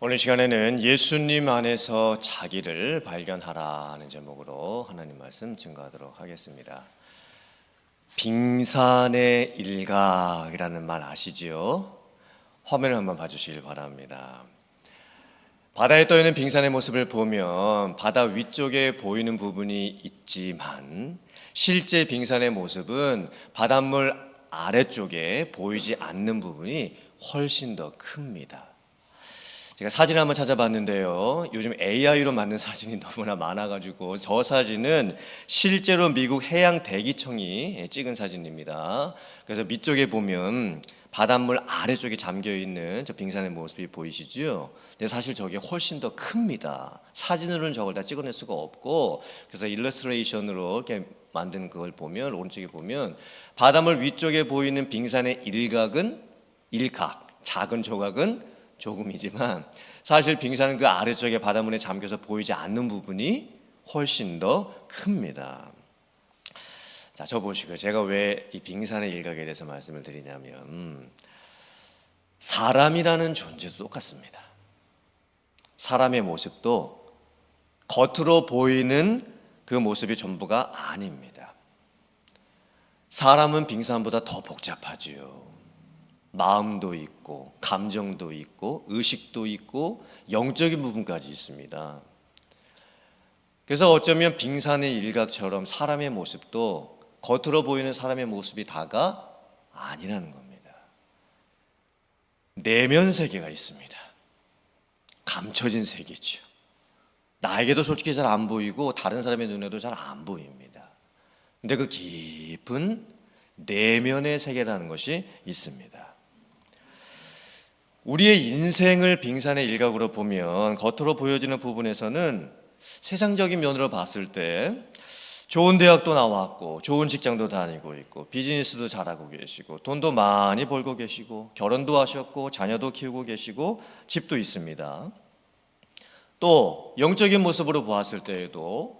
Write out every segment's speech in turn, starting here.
오늘 시간에는 예수님 안에서 자기를 발견하라 하는 제목으로 하나님 말씀 증거하도록 하겠습니다. 빙산의 일각이라는 말 아시죠? 화면을 한번 봐주시길 바랍니다. 바다에 떠있는 빙산의 모습을 보면 바다 위쪽에 보이는 부분이 있지만 실제 빙산의 모습은 바닷물 아래쪽에 보이지 않는 부분이 훨씬 더 큽니다. 제가 사진을 한번 찾아봤는데요. 요즘 AI로 만든 사진이 너무나 많아가지고 저 사진은 실제로 미국 해양대기청이 찍은 사진입니다. 그래서 밑쪽에 보면 바닷물 아래쪽에 잠겨있는 저 빙산의 모습이 보이시죠? 근데 사실 저게 훨씬 더 큽니다. 사진으로는 저걸 다 찍어낼 수가 없고, 그래서 일러스트레이션으로 이렇게 만든 그걸 보면 오른쪽에 보면 바닷물 위쪽에 보이는 빙산의 일각은 일각, 작은 조각은 조금이지만 사실 빙산은 그 아래쪽에 바닷물에 잠겨서 보이지 않는 부분이 훨씬 더 큽니다. 자, 저 보시고요. 제가 왜 이 빙산의 일각에 대해서 말씀을 드리냐면 사람이라는 존재도 똑같습니다. 사람의 모습도 겉으로 보이는 그 모습이 전부가 아닙니다. 사람은 빙산보다 더 복잡하지요. 마음도 있고 감정도 있고 의식도 있고 영적인 부분까지 있습니다. 그래서 어쩌면 빙산의 일각처럼 사람의 모습도 겉으로 보이는 사람의 모습이 다가 아니라는 겁니다. 내면 세계가 있습니다. 감춰진 세계죠. 나에게도 솔직히 잘 안 보이고 다른 사람의 눈에도 잘 안 보입니다. 근데 그 깊은 내면의 세계라는 것이 있습니다. 우리의 인생을 빙산의 일각으로 보면 겉으로 보여지는 부분에서는 세상적인 면으로 봤을 때 좋은 대학도 나왔고 좋은 직장도 다니고 있고 비즈니스도 잘하고 계시고 돈도 많이 벌고 계시고 결혼도 하셨고 자녀도 키우고 계시고 집도 있습니다. 또 영적인 모습으로 보았을 때에도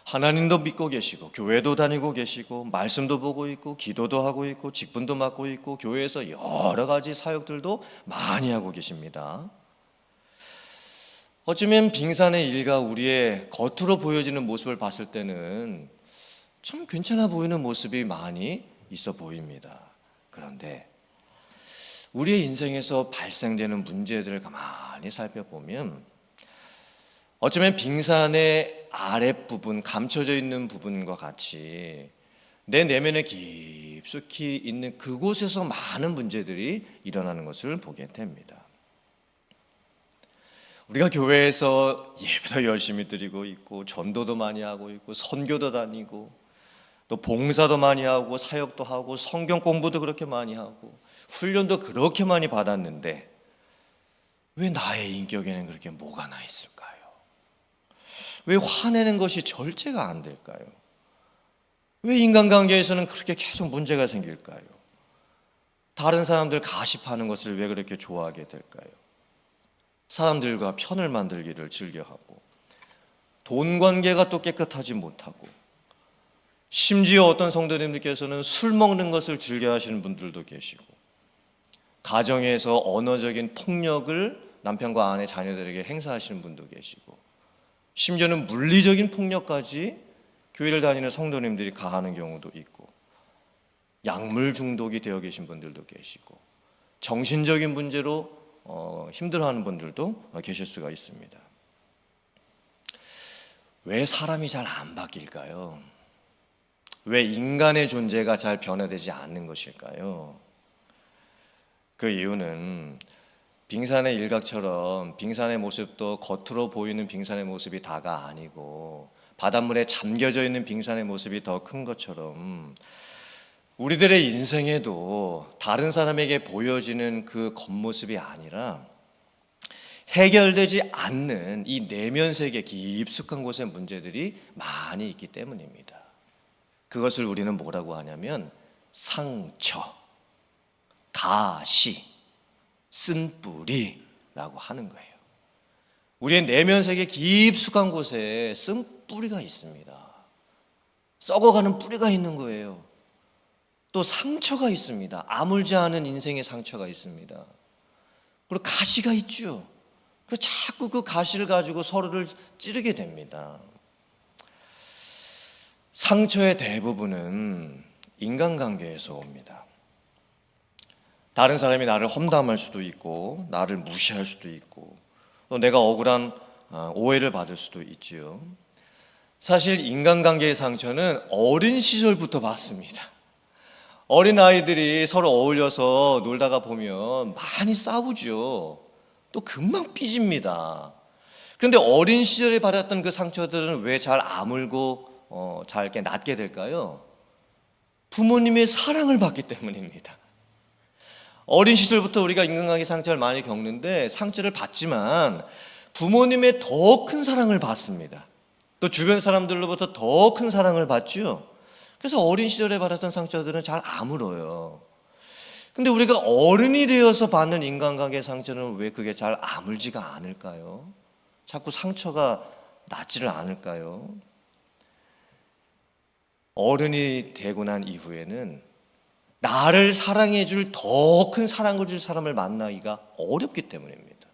하나님도 믿고 계시고 교회도 다니고 계시고 말씀도 보고 있고 기도도 하고 있고 직분도 맡고 있고 교회에서 여러 가지 사역들도 많이 하고 계십니다. 어쩌면 빙산의 일과 우리의 겉으로 보여지는 모습을 봤을 때는 참 괜찮아 보이는 모습이 많이 있어 보입니다. 그런데 우리의 인생에서 발생되는 문제들을 가만히 살펴보면 어쩌면 빙산의 아랫부분, 감춰져 있는 부분과 같이 내 내면에 깊숙이 있는 그곳에서 많은 문제들이 일어나는 것을 보게 됩니다. 우리가 교회에서 예배도 열심히 드리고 있고 전도도 많이 하고 있고 선교도 다니고 또 봉사도 많이 하고 사역도 하고 성경 공부도 그렇게 많이 하고 훈련도 그렇게 많이 받았는데 왜 나의 인격에는 그렇게 뭐가 나 있을까요? 왜 화내는 것이 절제가 안 될까요? 왜 인간관계에서는 그렇게 계속 문제가 생길까요? 다른 사람들 가십하는 것을 왜 그렇게 좋아하게 될까요? 사람들과 편을 만들기를 즐겨하고 돈 관계가 또 깨끗하지 못하고 심지어 어떤 성도님들께서는 술 먹는 것을 즐겨하시는 분들도 계시고 가정에서 언어적인 폭력을 남편과 아내, 자녀들에게 행사하시는 분도 계시고 심지어는 물리적인 폭력까지 교회를 다니는 성도님들이 가하는 경우도 있고 약물 중독이 되어 계신 분들도 계시고 정신적인 문제로 힘들어하는 분들도 계실 수가 있습니다. 왜 사람이 잘 안 바뀔까요? 왜 인간의 존재가 잘 변화되지 않는 것일까요? 그 이유는 빙산의 일각처럼 빙산의 모습도 겉으로 보이는 빙산의 모습이 다가 아니고 바닷물에 잠겨져 있는 빙산의 모습이 더 큰 것처럼 우리들의 인생에도 다른 사람에게 보여지는 그 겉모습이 아니라 해결되지 않는 이 내면 세계 깊숙한 곳에 문제들이 많이 있기 때문입니다. 그것을 우리는 뭐라고 하냐면 상처, 가시, 쓴뿌리라고 하는 거예요. 우리의 내면 세계 깊숙한 곳에 쓴뿌리가 있습니다. 썩어가는 뿌리가 있는 거예요. 또 상처가 있습니다. 아물지 않은 인생의 상처가 있습니다. 그리고 가시가 있죠. 그래서 자꾸 그 가시를 가지고 서로를 찌르게 됩니다. 상처의 대부분은 인간관계에서 옵니다. 다른 사람이 나를 험담할 수도 있고 나를 무시할 수도 있고 또 내가 억울한 오해를 받을 수도 있지요. 사실 인간관계의 상처는 어린 시절부터 받습니다. 어린 아이들이 서로 어울려서 놀다가 보면 많이 싸우죠. 또 금방 삐집니다. 그런데 어린 시절에 받았던 그 상처들은 왜 잘 아물고 잘 이렇게 낫게 될까요? 부모님의 사랑을 받기 때문입니다. 어린 시절부터 우리가 인간관계 상처를 많이 겪는데 상처를 받지만 부모님의 더 큰 사랑을 받습니다. 또 주변 사람들로부터 더 큰 사랑을 받죠. 그래서 어린 시절에 받았던 상처들은 잘 아물어요. 근데 우리가 어른이 되어서 받는 인간관계 상처는 왜 그게 잘 아물지가 않을까요? 자꾸 상처가 낫지를 않을까요? 어른이 되고 난 이후에는 나를 사랑해 줄 더 큰 사랑을 줄 사람을 만나기가 어렵기 때문입니다.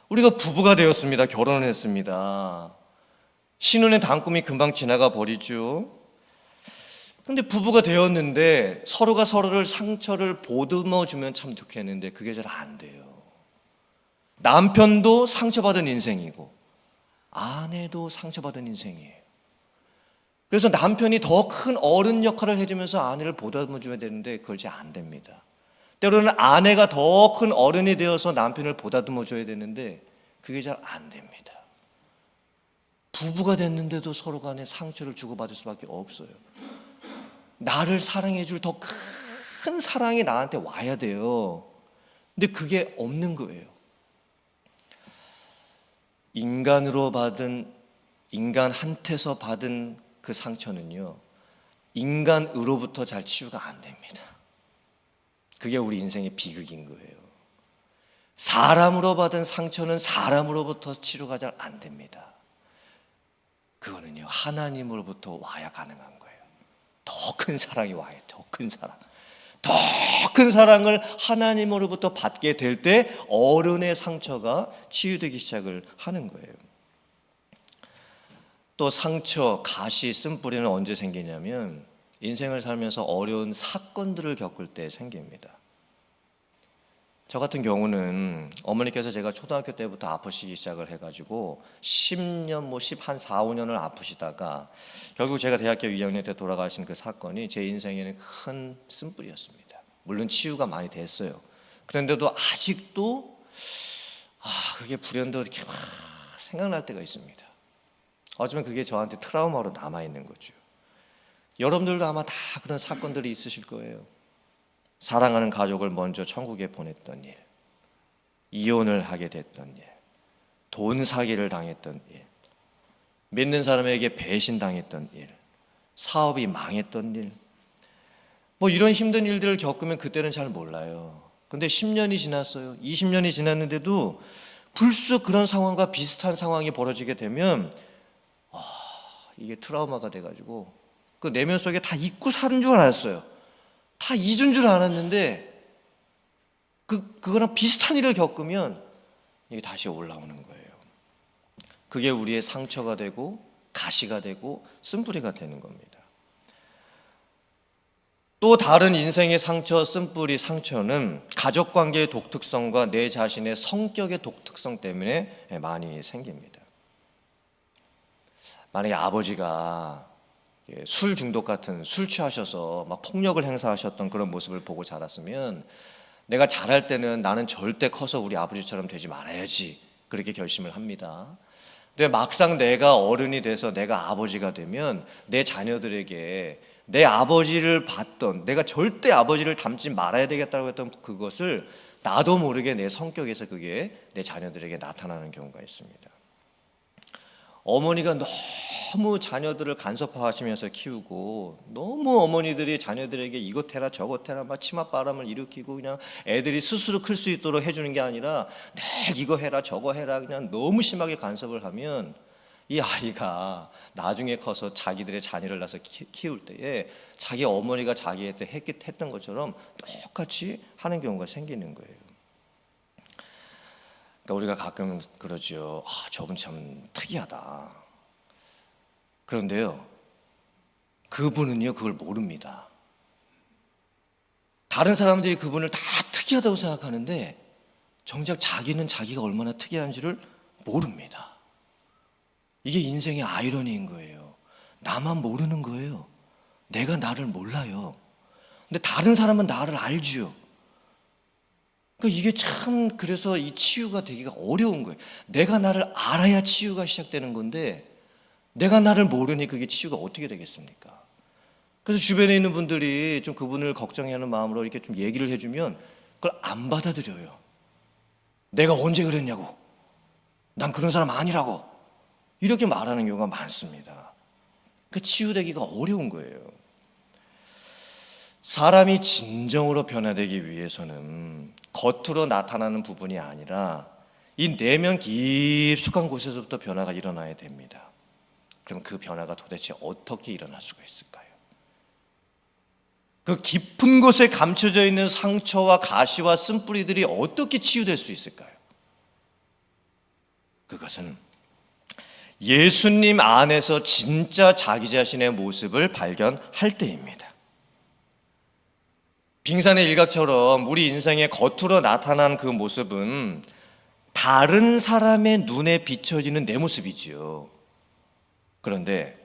우리가 부부가 되었습니다. 결혼을 했습니다. 신혼의 단꿈이 금방 지나가 버리죠. 근데 부부가 되었는데 서로가 서로를 상처를 보듬어 주면 참 좋겠는데 그게 잘 안 돼요. 남편도 상처받은 인생이고 아내도 상처받은 인생이에요. 그래서 남편이 더 큰 어른 역할을 해주면서 아내를 보듬어 줘야 되는데 그걸 잘 안 됩니다. 때로는 아내가 더 큰 어른이 되어서 남편을 보다듬어 줘야 되는데 그게 잘 안 됩니다. 부부가 됐는데도 서로 간에 상처를 주고받을 수밖에 없어요. 나를 사랑해 줄 더 큰 사랑이 나한테 와야 돼요. 근데 그게 없는 거예요. 인간한테서 받은 그 상처는요, 인간으로부터 잘 치유가 안 됩니다. 그게 우리 인생의 비극인 거예요. 사람으로 받은 상처는 사람으로부터 치료가 잘 안 됩니다. 그거는요, 하나님으로부터 와야 가능한 거예요. 더 큰 사랑이 와야 해요. 더 큰 사랑. 더 큰 사랑을 하나님으로부터 받게 될 때 어른의 상처가 치유되기 시작을 하는 거예요. 또 상처, 가시, 쓴뿌리는 언제 생기냐면 인생을 살면서 어려운 사건들을 겪을 때 생깁니다. 저 같은 경우는 어머니께서 제가 초등학교 때부터 아프시기 시작을 해가지고 10년, 한 4, 5년을 아프시다가 결국 제가 대학교 2학년 때 돌아가신 그 사건이 제 인생에는 큰 쓴뿌리였습니다. 물론 치유가 많이 됐어요. 그런데도 아직도 그게 불현듯 이렇게 막 생각날 때가 있습니다. 어쩌면 그게 저한테 트라우마로 남아있는 거죠. 여러분들도 아마 다 그런 사건들이 있으실 거예요. 사랑하는 가족을 먼저 천국에 보냈던 일, 이혼을 하게 됐던 일, 돈 사기를 당했던 일, 믿는 사람에게 배신당했던 일, 사업이 망했던 일, 이런 힘든 일들을 겪으면 그때는 잘 몰라요. 근데 10년이 지났어요. 20년이 지났는데도 불쑥 그런 상황과 비슷한 상황이 벌어지게 되면 이게 트라우마가 돼가지고 그 내면 속에 다 잊고 사는 줄 알았어요. 다 잊은 줄 알았는데 그거랑 비슷한 일을 겪으면 이게 다시 올라오는 거예요. 그게 우리의 상처가 되고 가시가 되고 쓴뿌리가 되는 겁니다. 또 다른 인생의 상처, 쓴뿌리, 상처는 가족관계의 독특성과 내 자신의 성격의 독특성 때문에 많이 생깁니다. 만약에 아버지가 술 중독 같은 술 취하셔서 막 폭력을 행사하셨던 그런 모습을 보고 자랐으면 내가 자랄 때는 나는 절대 커서 우리 아버지처럼 되지 말아야지 그렇게 결심을 합니다. 근데 막상 내가 어른이 돼서 내가 아버지가 되면 내 자녀들에게 내 아버지를 봤던 내가 절대 아버지를 닮지 말아야 되겠다고 했던 그것을 나도 모르게 내 성격에서 그게 내 자녀들에게 나타나는 경우가 있습니다. 어머니가 너무 자녀들을 간섭하시면서 키우고 너무 어머니들이 자녀들에게 이것 해라 저것 해라 막 치맛바람을 일으키고 그냥 애들이 스스로 클 수 있도록 해주는 게 아니라 늘 이거 해라 저거 해라 그냥 너무 심하게 간섭을 하면 이 아이가 나중에 커서 자기들의 자녀를 낳아서 키울 때에 자기 어머니가 자기한테 했던 것처럼 똑같이 하는 경우가 생기는 거예요. 그러니까 우리가 가끔 그러죠. 저분 참 특이하다. 그런데요, 그분은요 그걸 모릅니다. 다른 사람들이 그분을 다 특이하다고 생각하는데 정작 자기는 자기가 얼마나 특이한지를 모릅니다. 이게 인생의 아이러니인 거예요. 나만 모르는 거예요. 내가 나를 몰라요. 근데 다른 사람은 나를 알죠. 그러니까 이게 참, 그래서 이 치유가 되기가 어려운 거예요. 내가 나를 알아야 치유가 시작되는 건데 내가 나를 모르니 그게 치유가 어떻게 되겠습니까? 그래서 주변에 있는 분들이 좀 그분을 걱정하는 마음으로 이렇게 좀 얘기를 해주면 그걸 안 받아들여요. 내가 언제 그랬냐고, 난 그런 사람 아니라고, 이렇게 말하는 경우가 많습니다. 그 치유되기가 어려운 거예요. 사람이 진정으로 변화되기 위해서는 겉으로 나타나는 부분이 아니라 이 내면 깊숙한 곳에서부터 변화가 일어나야 됩니다. 그럼 그 변화가 도대체 어떻게 일어날 수가 있을까요? 그 깊은 곳에 감춰져 있는 상처와 가시와 쓴뿌리들이 어떻게 치유될 수 있을까요? 그것은 예수님 안에서 진짜 자기 자신의 모습을 발견할 때입니다. 빙산의 일각처럼 우리 인생의 겉으로 나타난 그 모습은 다른 사람의 눈에 비춰지는 내 모습이지요. 그런데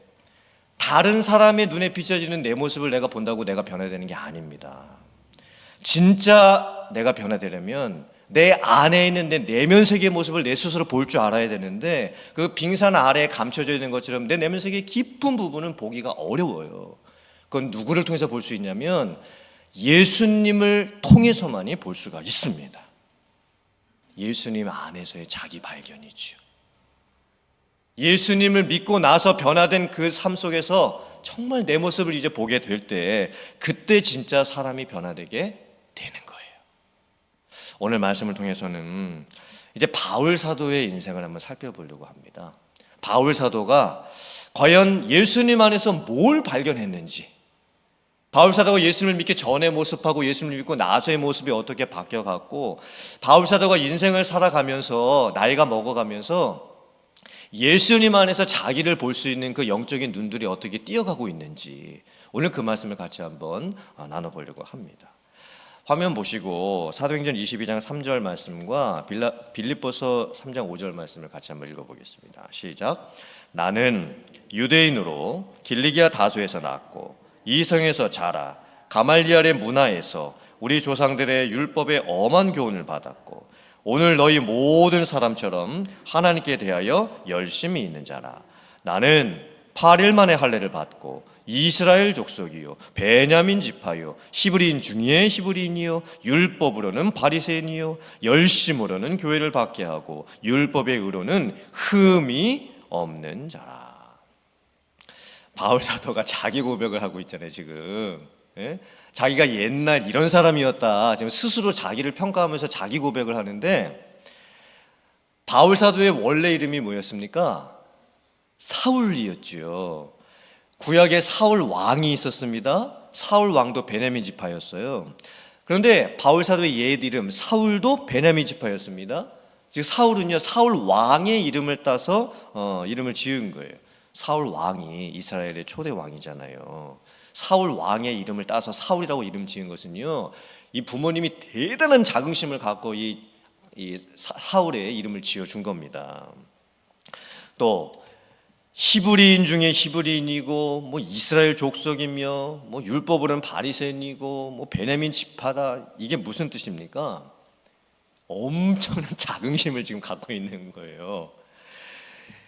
다른 사람의 눈에 비춰지는 내 모습을 내가 본다고 내가 변화되는 게 아닙니다. 진짜 내가 변화되려면 내 안에 있는 내 내면 세계의 모습을 내 스스로 볼 줄 알아야 되는데 그 빙산 아래에 감춰져 있는 것처럼 내 내면 세계의 깊은 부분은 보기가 어려워요. 그건 누구를 통해서 볼 수 있냐면 예수님을 통해서만이 볼 수가 있습니다. 예수님 안에서의 자기 발견이죠. 예수님을 믿고 나서 변화된 그 삶 속에서 정말 내 모습을 이제 보게 될 때 그때 진짜 사람이 변화되게 되는 거예요. 오늘 말씀을 통해서는 이제 바울 사도의 인생을 한번 살펴보려고 합니다. 바울 사도가 과연 예수님 안에서 뭘 발견했는지, 바울 사도가 예수님을 믿기 전의 모습하고 예수님을 믿고 나서의 모습이 어떻게 바뀌어갔고, 바울 사도가 인생을 살아가면서 나이가 먹어가면서 예수님 안에서 자기를 볼 수 있는 그 영적인 눈들이 어떻게 띄어가고 있는지, 오늘 그 말씀을 같이 한번 나눠보려고 합니다. 화면 보시고 사도행전 22장 3절 말씀과 빌립보서 3장 5절 말씀을 같이 한번 읽어보겠습니다. 시작. 나는 유대인으로 길리기아 다소에서 낳았고 이 성에서 자라 가말리엘의 문화에서 우리 조상들의 율법의 엄한 교훈을 받았고 오늘 너희 모든 사람처럼 하나님께 대하여 열심히 있는 자라. 나는 8일 만에 할례를 받고 이스라엘 족속이요 베냐민 지파요 히브리인 중에 히브리인이요 율법으로는 바리새인이요 열심으로는 교회를 받게 하고 율법의 의로는 흠이 없는 자라. 바울 사도가 자기 고백을 하고 있잖아요 지금. 예? 자기가 옛날 이런 사람이었다 지금 스스로 자기를 평가하면서 자기 고백을 하는데, 바울 사도의 원래 이름이 뭐였습니까? 사울이었죠. 구약에 사울 왕이 있었습니다. 사울 왕도 베냐민 지파였어요. 그런데 바울 사도의 옛 이름 사울도 베냐민 지파였습니다. 즉 사울은요 사울 왕의 이름을 따서 이름을 지은 거예요. 사울 왕이 이스라엘의 초대 왕이잖아요. 사울 왕의 이름을 따서 사울이라고 이름 지은 것은요, 이 부모님이 대단한 자긍심을 갖고 이 사울의 이름을 지어준 겁니다. 또 히브리인 중에 히브리인이고 뭐 이스라엘 족속이며 뭐 율법으로는 바리새인이고 뭐 베냐민 지파다, 이게 무슨 뜻입니까? 엄청난 자긍심을 지금 갖고 있는 거예요.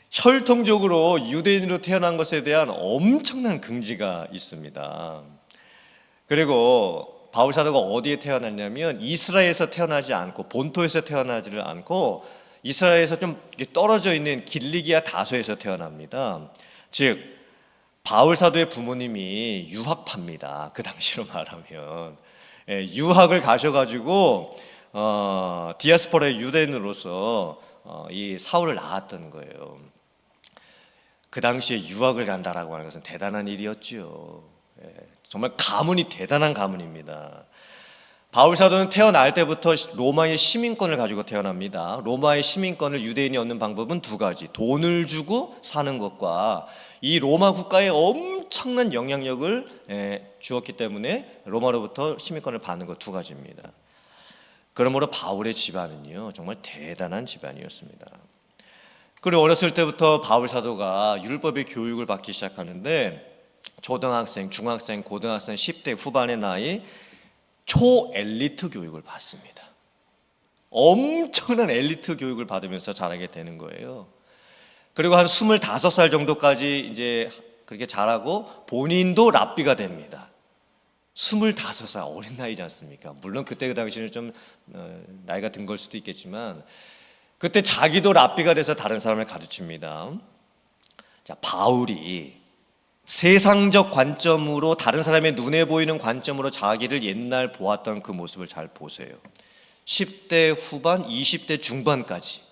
혈통적으로 유대인으로 태어난 것에 대한 엄청난 긍지가 있습니다. 그리고 바울 사도가 어디에 태어났냐면 이스라엘에서 태어나지 않고 본토에서 태어나지를 않고 이스라엘에서 좀 떨어져 있는 길리기아 다소에서 태어납니다. 즉 바울 사도의 부모님이 유학파입니다. 그 당시로 말하면 유학을 가셔가지고 디아스포라의 유대인으로서 이 사울을 낳았던 거예요. 그 당시에 유학을 간다라고 하는 것은 대단한 일이었죠. 정말 가문이 대단한 가문입니다. 바울 사도는 태어날 때부터 로마의 시민권을 가지고 태어납니다. 로마의 시민권을 유대인이 얻는 방법은 두 가지. 돈을 주고 사는 것과 이 로마 국가에 엄청난 영향력을 주었기 때문에 로마로부터 시민권을 받는 것 두 가지입니다. 그러므로 바울의 집안은요, 정말 대단한 집안이었습니다. 그리고 어렸을 때부터 바울 사도가 율법의 교육을 받기 시작하는데 초등학생, 중학생, 고등학생 10대 후반의 나이 초엘리트 교육을 받습니다. 엄청난 엘리트 교육을 받으면서 자라게 되는 거예요. 그리고 한 25살 정도까지 이제 그렇게 자라고 본인도 랍비가 됩니다. 25살 어린 나이지 않습니까? 물론 그때 그 당시에는 좀 나이가 든 걸 수도 있겠지만 그때 자기도 랍비가 돼서 다른 사람을 가르칩니다. 자, 바울이 세상적 관점으로 다른 사람의 눈에 보이는 관점으로 자기를 옛날 보았던 그 모습을 잘 보세요. 10대 후반, 20대 중반까지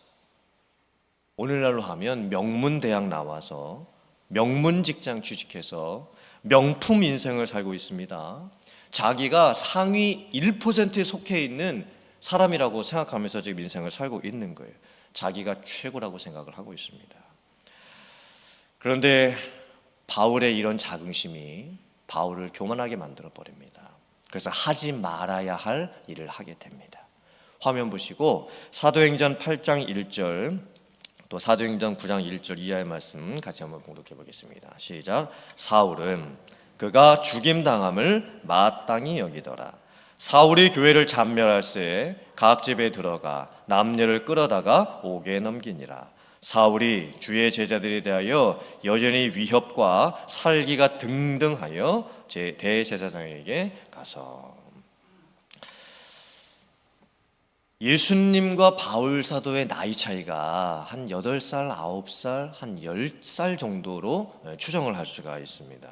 오늘날로 하면 명문 대학 나와서 명문 직장 취직해서 명품 인생을 살고 있습니다. 자기가 상위 1%에 속해 있는 사람이라고 생각하면서 지금 인생을 살고 있는 거예요. 자기가 최고라고 생각을 하고 있습니다. 그런데 바울의 이런 자긍심이 바울을 교만하게 만들어 버립니다. 그래서 하지 말아야 할 일을 하게 됩니다. 화면 보시고 사도행전 8장 1절 또 사도행전 9장 1절 이하의 말씀 같이 한번 봉독해 보겠습니다. 시작. 사울은 그가 죽임당함을 마땅히 여기더라. 사울이 교회를 잔멸할새 각 집에 들어가 남녀를 끌어다가 옥에 넘기니라. 사울이 주의 제자들에 대하여 여전히 위협과 살기가 등등하여 대제사장에게 가서 예수님과 바울 사도의 나이 차이가 한 8살, 9살, 한 10살 정도로 추정을 할 수가 있습니다.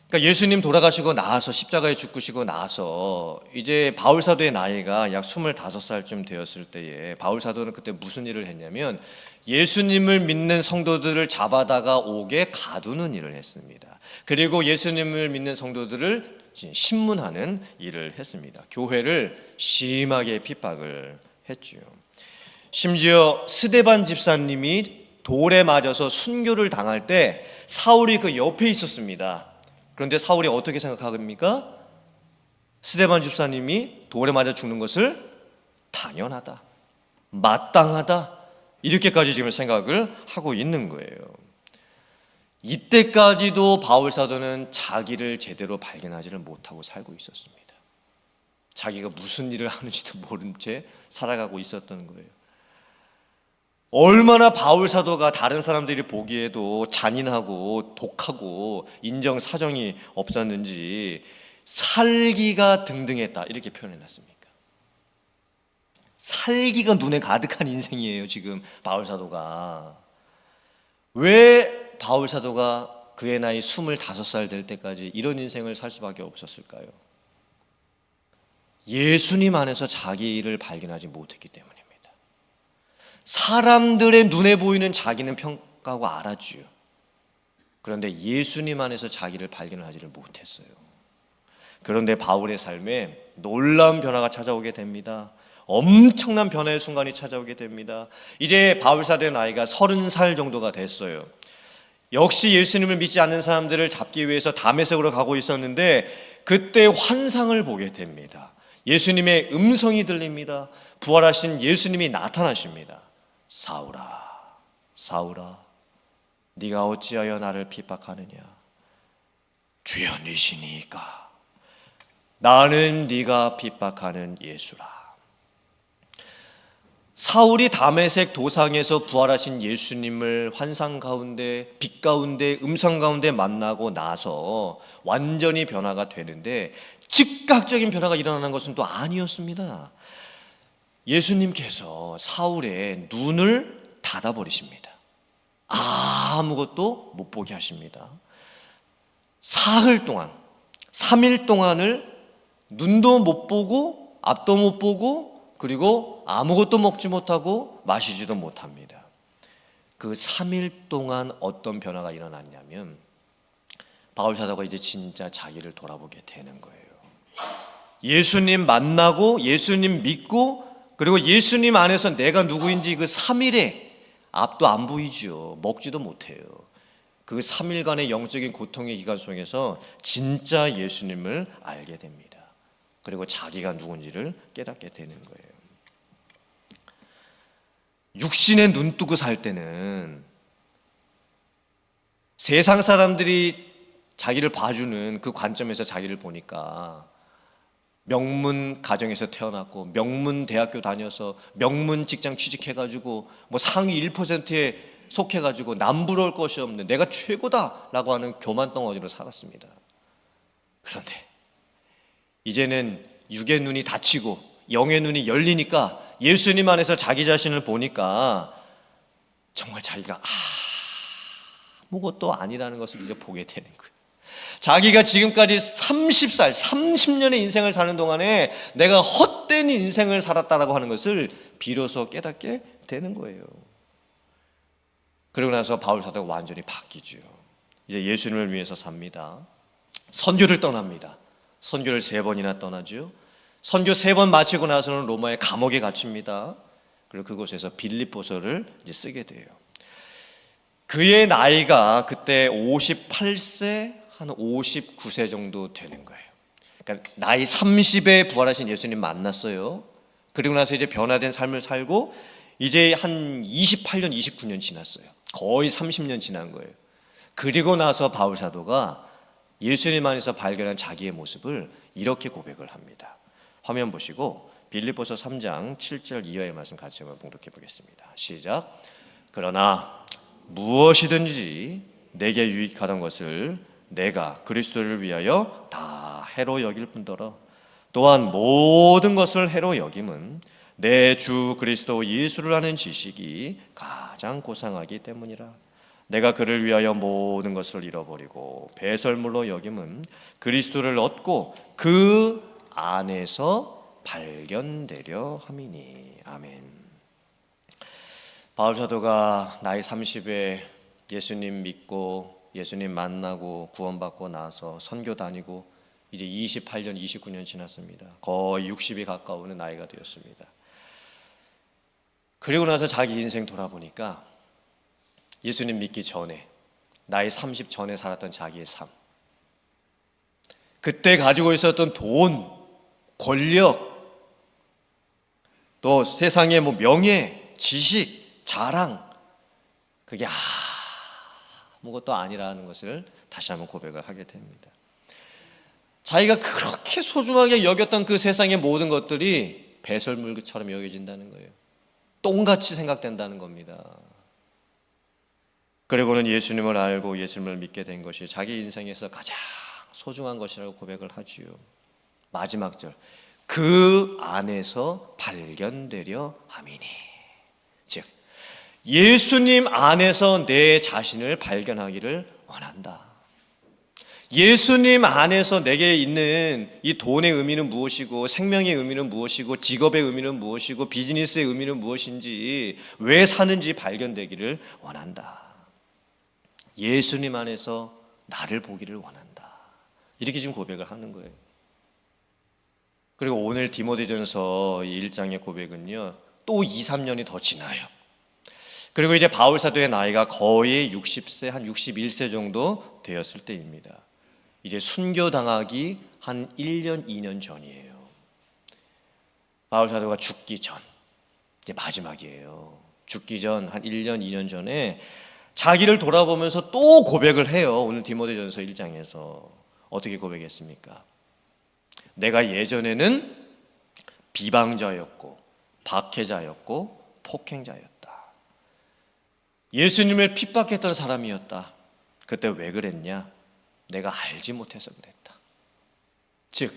그러니까 예수님 돌아가시고 나서 십자가에 죽으시고 나서 이제 바울 사도의 나이가 약 25살쯤 되었을 때에 바울 사도는 그때 무슨 일을 했냐면 예수님을 믿는 성도들을 잡아다가 옥에 가두는 일을 했습니다. 그리고 예수님을 믿는 성도들을 신문하는 일을 했습니다. 교회를 심하게 핍박을 했죠. 심지어 스데반 집사님이 돌에 맞아서 순교를 당할 때 사울이 그 옆에 있었습니다. 그런데 사울이 어떻게 생각합니까? 스데반 집사님이 돌에 맞아 죽는 것을 당연하다, 마땅하다 이렇게까지 지금 생각을 하고 있는 거예요. 이때까지도 바울 사도는 자기를 제대로 발견하지를 못하고 살고 있었습니다. 자기가 무슨 일을 하는지도 모른 채 살아가고 있었던 거예요. 얼마나 바울 사도가 다른 사람들이 보기에도 잔인하고 독하고 인정사정이 없었는지 살기가 등등했다 이렇게 표현해놨습니까? 살기가 눈에 가득한 인생이에요 지금 바울 사도가. 왜 바울 사도가 그의 나이 25살 될 때까지 이런 인생을 살 수밖에 없었을까요? 예수님 안에서 자기를 발견하지 못했기 때문입니다. 사람들의 눈에 보이는 자기는 평가하고 알았지요. 그런데 예수님 안에서 자기를 발견을 하지를 못했어요. 그런데 바울의 삶에 놀라운 변화가 찾아오게 됩니다. 엄청난 변화의 순간이 찾아오게 됩니다. 이제 바울 사도의 나이가 30살 정도가 됐어요. 역시 예수님을 믿지 않는 사람들을 잡기 위해서 다메섹으로 가고 있었는데 그때 환상을 보게 됩니다. 예수님의 음성이 들립니다. 부활하신 예수님이 나타나십니다. 사울아, 사울아, 네가 어찌하여 나를 핍박하느냐? 주여 니시니까 나는 네가 핍박하는 예수라. 사울이 다메섹 도상에서 부활하신 예수님을 환상 가운데, 빛 가운데, 음성 가운데 만나고 나서 완전히 변화가 되는데 즉각적인 변화가 일어나는 것은 또 아니었습니다. 예수님께서 사울의 눈을 닫아버리십니다. 아무것도 못 보게 하십니다. 사흘 동안, 3일 동안을 눈도 못 보고 앞도 못 보고 그리고 아무것도 먹지 못하고 마시지도 못합니다. 그 3일 동안 어떤 변화가 일어났냐면 바울 사도가 이제 진짜 자기를 돌아보게 되는 거예요. 예수님 만나고 예수님 믿고 그리고 예수님 안에서 내가 누구인지 그 3일에 앞도 안 보이죠. 먹지도 못해요. 그 3일간의 영적인 고통의 기간 속에서 진짜 예수님을 알게 됩니다. 그리고 자기가 누군지를 깨닫게 되는 거예요. 육신에 눈 뜨고 살 때는 세상 사람들이 자기를 봐주는 그 관점에서 자기를 보니까 명문 가정에서 태어났고 명문 대학교 다녀서 명문 직장 취직해가지고 뭐 상위 1%에 속해가지고 남부러울 것이 없는 내가 최고다라고 하는 교만 덩어리로 살았습니다. 그런데 이제는 육의 눈이 닫히고 영의 눈이 열리니까 예수님 안에서 자기 자신을 보니까 정말 자기가 아무것도 아니라는 것을 이제 보게 되는 거예요. 자기가 지금까지 30살, 30년의 인생을 사는 동안에 내가 헛된 인생을 살았다라고 하는 것을 비로소 깨닫게 되는 거예요. 그러고 나서 바울 사도가 완전히 바뀌죠. 이제 예수님을 위해서 삽니다. 선교를 떠납니다. 선교를 3번이나 떠나죠. 선교 3번 마치고 나서는 로마의 감옥에 갇힙니다. 그리고 그곳에서 빌립보서를 이제 쓰게 돼요. 그의 나이가 그때 58세, 한 59세 정도 되는 거예요. 그러니까 나이 30에 부활하신 예수님 만났어요. 그리고 나서 이제 변화된 삶을 살고 이제 한 28년, 29년 지났어요. 거의 30년 지난 거예요. 그리고 나서 바울 사도가 예수님 안에서 발견한 자기의 모습을 이렇게 고백을 합니다. 화면 보시고 빌립보서 3장 7절 이하의 말씀 같이 한번 봉독해 보겠습니다. 시작. 그러나 무엇이든지 내게 유익하던 것을 내가 그리스도를 위하여 다 해로 여길 뿐더러 또한 모든 것을 해로 여김은 내 주 그리스도 예수를 아는 지식이 가장 고상하기 때문이라. 내가 그를 위하여 모든 것을 잃어버리고 배설물로 여김은 그리스도를 얻고 그 안에서 발견되려 함이니. 아멘. 바울 사도가 나이 30에 예수님 믿고 예수님 만나고 구원받고 나서 선교 다니고 이제 28년, 29년 지났습니다. 거의 60이 가까우는 나이가 되었습니다. 그리고 나서 자기 인생 돌아보니까 예수님 믿기 전에 나이 30 전에 살았던 자기의 삶, 그때 가지고 있었던 돈, 권력, 또 세상의 뭐 명예, 지식, 자랑, 그게 아무것도 아니라는 것을 다시 한번 고백을 하게 됩니다. 자기가 그렇게 소중하게 여겼던 그 세상의 모든 것들이 배설물처럼 여겨진다는 거예요. 똥같이 생각된다는 겁니다. 그리고는 예수님을 알고 예수님을 믿게 된 것이 자기 인생에서 가장 소중한 것이라고 고백을 하지요. 마지막 절, 그 안에서 발견되려 함이니. 즉 예수님 안에서 내 자신을 발견하기를 원한다. 예수님 안에서 내게 있는 이 돈의 의미는 무엇이고 생명의 의미는 무엇이고 직업의 의미는 무엇이고 비즈니스의 의미는 무엇인지 왜 사는지 발견되기를 원한다. 예수님 안에서 나를 보기를 원한다. 이렇게 지금 고백을 하는 거예요. 그리고 오늘 디모데전서 1장의 고백은요, 또 2, 3년이 더 지나요. 그리고 이제 바울 사도의 나이가 거의 60세, 한 61세 정도 되었을 때입니다. 이제 순교당하기 한 1년, 2년 전이에요. 바울 사도가 죽기 전, 이제 마지막이에요. 죽기 전 한 1년, 2년 전에 자기를 돌아보면서 또 고백을 해요. 오늘 디모데전서 1장에서 어떻게 고백했습니까? 내가 예전에는 비방자였고 박해자였고 폭행자였다. 예수님을 핍박했던 사람이었다. 그때 왜 그랬냐? 내가 알지 못해서 그랬다. 즉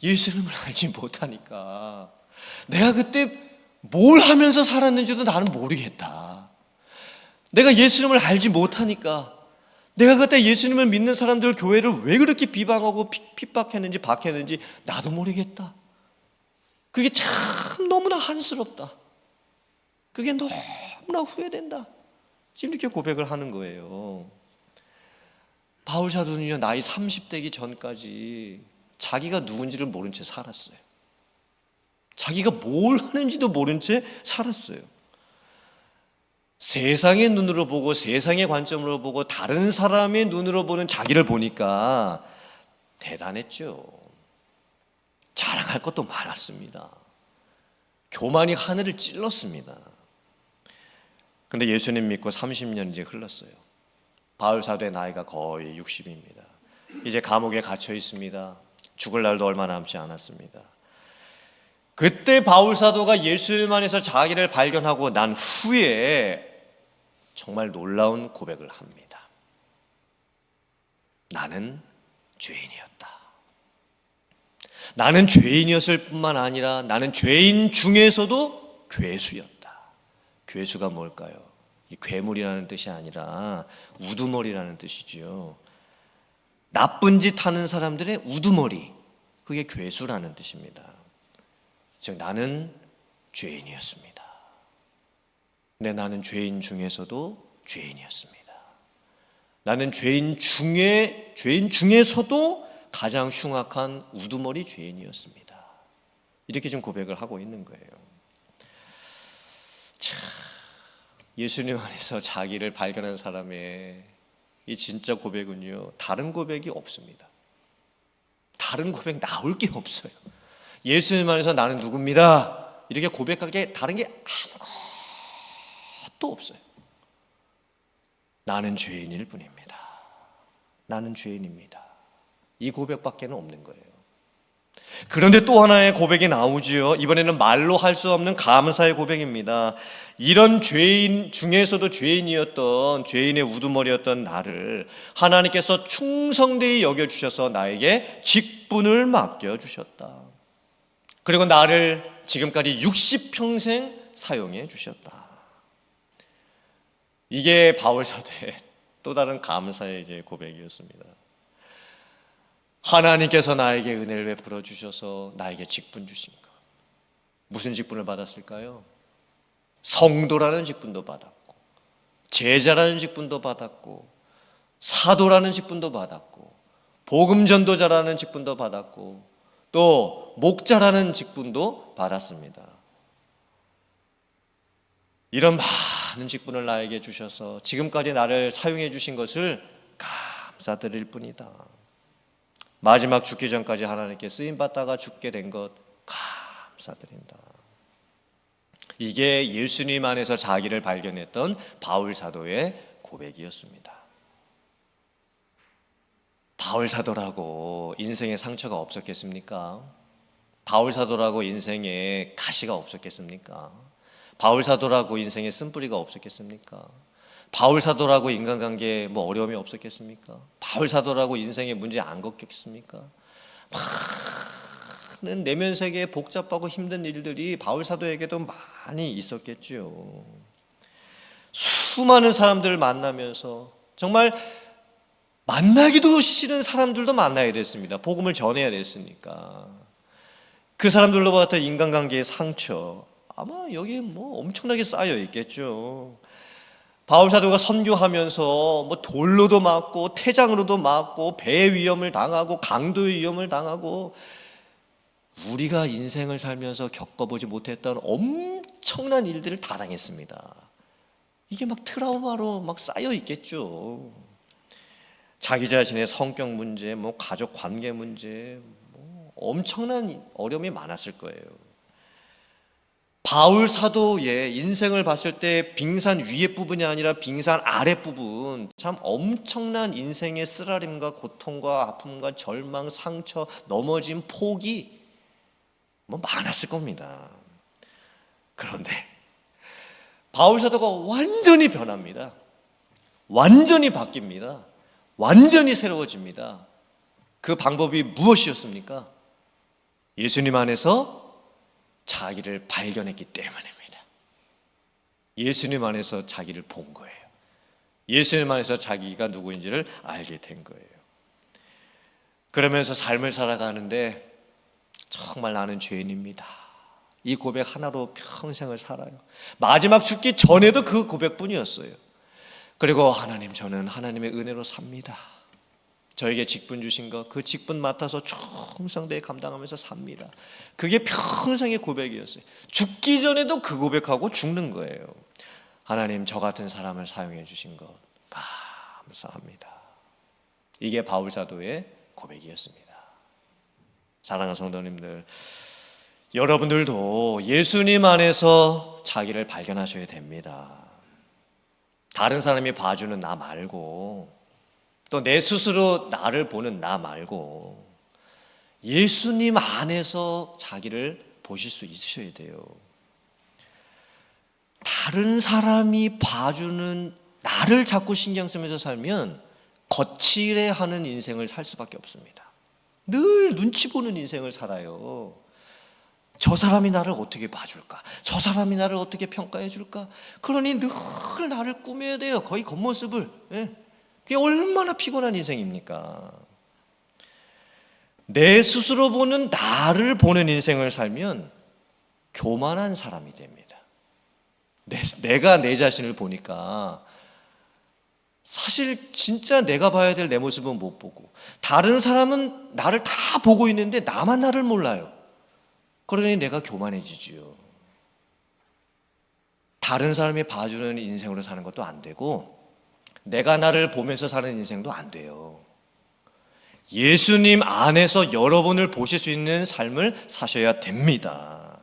예수님을 알지 못하니까 내가 그때 뭘 하면서 살았는지도 나는 모르겠다. 내가 예수님을 알지 못하니까 내가 그때 예수님을 믿는 사람들 교회를 왜 그렇게 비방하고 핍박했는지 박했는지 나도 모르겠다. 그게 참 너무나 한스럽다. 그게 너무나 후회된다. 지금 이렇게 고백을 하는 거예요. 바울 사도는요, 나이 30대기 전까지 자기가 누군지를 모른 채 살았어요. 자기가 뭘 하는지도 모른 채 살았어요. 세상의 눈으로 보고 세상의 관점으로 보고 다른 사람의 눈으로 보는 자기를 보니까 대단했죠. 자랑할 것도 많았습니다. 교만이 하늘을 찔렀습니다. 근데 예수님 믿고 30년 이제 흘렀어요. 바울 사도의 나이가 거의 60입니다. 이제 감옥에 갇혀 있습니다. 죽을 날도 얼마 남지 않았습니다. 그때 바울 사도가 예수님 안에서 자기를 발견하고 난 후에 정말 놀라운 고백을 합니다. 나는 죄인이었다. 나는 죄인이었을 뿐만 아니라 나는 죄인 중에서도 괴수였다. 괴수가 뭘까요? 이 괴물이라는 뜻이 아니라 우두머리라는 뜻이지요. 나쁜 짓 하는 사람들의 우두머리, 그게 괴수라는 뜻입니다. 즉 나는 죄인이었습니다. 근데 나는 죄인 중에서도 죄인이었습니다. 나는 죄인 중에서도 가장 흉악한 우두머리 죄인이었습니다. 이렇게 좀 고백을 하고 있는 거예요. 참, 예수님 안에서 자기를 발견한 사람의 이 진짜 고백은요, 다른 고백이 없습니다. 다른 고백 나올 게 없어요. 예수님 안에서 나는 누굽니다. 이렇게 고백하기에 다른 게 아무것도 없어요. 나는 죄인일 뿐입니다. 나는 죄인입니다. 이 고백밖에 없는 거예요. 그런데 또 하나의 고백이 나오지요. 이번에는 말로 할 수 없는 감사의 고백입니다. 이런 죄인 중에서도 죄인이었던, 죄인의 우두머리였던 나를 하나님께서 충성되이 여겨주셔서 나에게 직분을 맡겨주셨다. 그리고 나를 지금까지 60평생 사용해 주셨다. 이게 바울 사도의 또 다른 감사의 이제 고백이었습니다. 하나님께서 나에게 은혜를 베풀어 주셔서 나에게 직분 주신 것. 무슨 직분을 받았을까요? 성도라는 직분도 받았고, 제자라는 직분도 받았고, 사도라는 직분도 받았고, 복음 전도자라는 직분도 받았고, 또 목자라는 직분도 받았습니다. 이런 많은 직분을 나에게 주셔서 지금까지 나를 사용해 주신 것을 감사드릴 뿐이다. 마지막 죽기 전까지 하나님께 쓰임받다가 죽게 된 것 감사드린다. 이게 예수님 안에서 자기를 발견했던 바울 사도의 고백이었습니다. 바울 사도라고 인생에 상처가 없었겠습니까? 바울 사도라고 인생에 가시가 없었겠습니까? 바울 사도라고 인생에 쓴뿌리가 없었겠습니까? 바울 사도라고 인간관계에 어려움이 없었겠습니까? 바울 사도라고 인생에 문제 안 겪겠습니까? 많은 내면 세계에 복잡하고 힘든 일들이 바울 사도에게도 많이 있었겠죠. 수많은 사람들을 만나면서 정말 만나기도 싫은 사람들도 만나야 됐습니다. 복음을 전해야 됐으니까. 그 사람들로부터 인간관계의 상처, 아마 여기에 엄청나게 쌓여 있겠죠. 바울 사도가 선교하면서 돌로도 맞고 태장으로도 맞고 배 위험을 당하고 강도의 위험을 당하고 우리가 인생을 살면서 겪어보지 못했던 엄청난 일들을 다 당했습니다. 이게 트라우마로 쌓여 있겠죠. 자기 자신의 성격 문제, 가족 관계 문제, 엄청난 어려움이 많았을 거예요. 바울 사도의 인생을 봤을 때 빙산 위에 부분이 아니라 빙산 아래 부분, 참 엄청난 인생의 쓰라림과 고통과 아픔과 절망, 상처, 넘어짐, 포기 많았을 겁니다. 그런데 바울 사도가 완전히 변합니다. 완전히 바뀝니다. 완전히 새로워집니다. 그 방법이 무엇이었습니까? 예수님 안에서 자기를 발견했기 때문입니다. 예수님 안에서 자기를 본 거예요. 예수님 안에서 자기가 누구인지를 알게 된 거예요. 그러면서 삶을 살아가는데 정말 나는 죄인입니다. 이 고백 하나로 평생을 살아요. 마지막 죽기 전에도 그 고백뿐이었어요. 그리고 하나님, 저는 하나님의 은혜로 삽니다. 저에게 직분 주신 것, 그 직분 맡아서 충성되게 감당하면서 삽니다. 그게 평생의 고백이었어요. 죽기 전에도 그 고백하고 죽는 거예요. 하나님, 저 같은 사람을 사용해 주신 것 감사합니다. 이게 바울 사도의 고백이었습니다. 사랑하는 성도님들, 여러분들도 예수님 안에서 자기를 발견하셔야 됩니다. 다른 사람이 봐주는 나 말고, 또 내 스스로 나를 보는 나 말고 예수님 안에서 자기를 보실 수 있으셔야 돼요. 다른 사람이 봐주는 나를 자꾸 신경 쓰면서 살면 거칠해하는 인생을 살 수밖에 없습니다. 늘 눈치 보는 인생을 살아요. 저 사람이 나를 어떻게 봐줄까? 저 사람이 나를 어떻게 평가해 줄까? 그러니 늘 나를 꾸며야 돼요. 거의 겉모습을. 그게 얼마나 피곤한 인생입니까? 내 스스로 보는 나를 보는 인생을 살면 교만한 사람이 됩니다. 내가 내 자신을 보니까 사실 진짜 내가 봐야 될 내 모습은 못 보고, 다른 사람은 나를 다 보고 있는데 나만 나를 몰라요. 그러니 내가 교만해지지요. 다른 사람이 봐주는 인생으로 사는 것도 안 되고, 내가 나를 보면서 사는 인생도 안 돼요. 예수님 안에서 여러분을 보실 수 있는 삶을 사셔야 됩니다.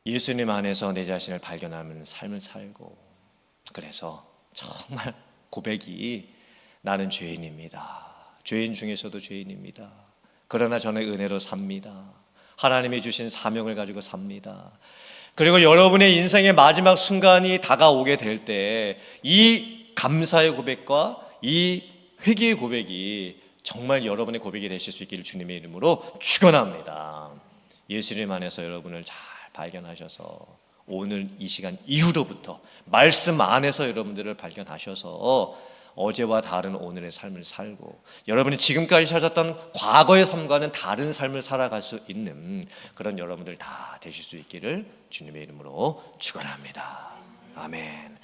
예수님 안에서 내 자신을 발견하는 삶을 살고, 그래서 정말 고백이 나는 죄인입니다. 죄인 중에서도 죄인입니다. 그러나 저는 은혜로 삽니다. 하나님이 주신 사명을 가지고 삽니다. 그리고 여러분의 인생의 마지막 순간이 다가오게 될 때 이 감사의 고백과 이 회개의 고백이 정말 여러분의 고백이 되실 수 있기를 주님의 이름으로 축원합니다. 예수님 안에서 여러분을 잘 발견하셔서 오늘 이 시간 이후로부터 말씀 안에서 여러분들을 발견하셔서 어제와 다른 오늘의 삶을 살고, 여러분이 지금까지 살았던 과거의 삶과는 다른 삶을 살아갈 수 있는 그런 여러분들 다 되실 수 있기를 주님의 이름으로 축원합니다. 아멘.